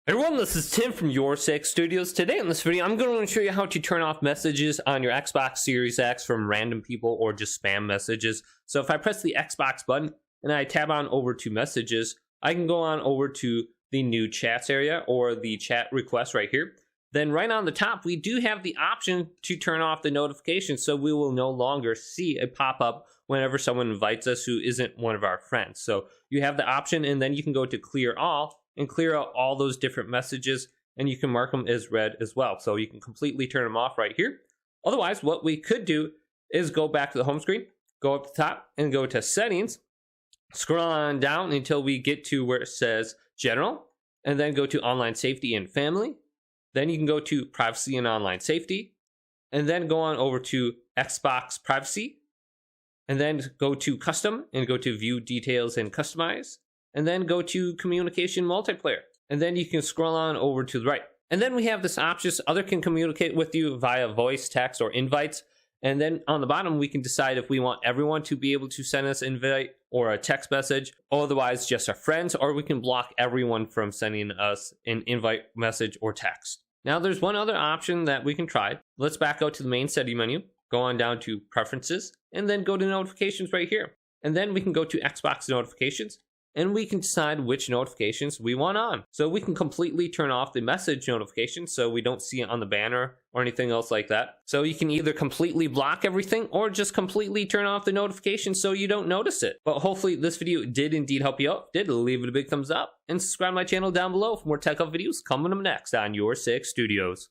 Everyone, this is Tim from YourSixStudios. Today in this video, I'm going to show you how to turn off messages on your Xbox Series X from random people or just spam messages. So if I press the Xbox button and I tab on over to messages, I can go on over to the new chats area or the chat request right here. Then right on the top, we do have the option to turn off the notifications, so we will no longer see a pop-up whenever someone invites us who isn't one of our friends. So you have the option, and then you can go to clear all and clear out all those different messages, and you can mark them as read as well. So you can completely turn them off right here. Otherwise, what we could do is go back to the home screen, go up the top and go to settings, scroll on down until we get to where it says general, and then go to online safety and family. Then you can go to privacy and online safety, and then go on over to Xbox privacy, and then go to custom and go to view details and customize, and then go to communication multiplayer. And then you can scroll on over to the right. And then we have this option, other can communicate with you via voice, text, or invites. And then on the bottom, we can decide if we want everyone to be able to send us an invite or a text message, or otherwise just our friends, or we can block everyone from sending us an invite, message, or text. Now there's one other option that we can try. Let's back out to the main setting menu, go on down to preferences, and then go to notifications right here. And then we can go to Xbox notifications, and we can decide which notifications we want on. So we can completely turn off the message notifications so we don't see it on the banner or anything else like that. So you can either completely block everything or just completely turn off the notifications so you don't notice it. But hopefully this video did indeed help you out. Did leave it a big thumbs up and subscribe to my channel down below for more tech up videos coming up next on YourSixStudios.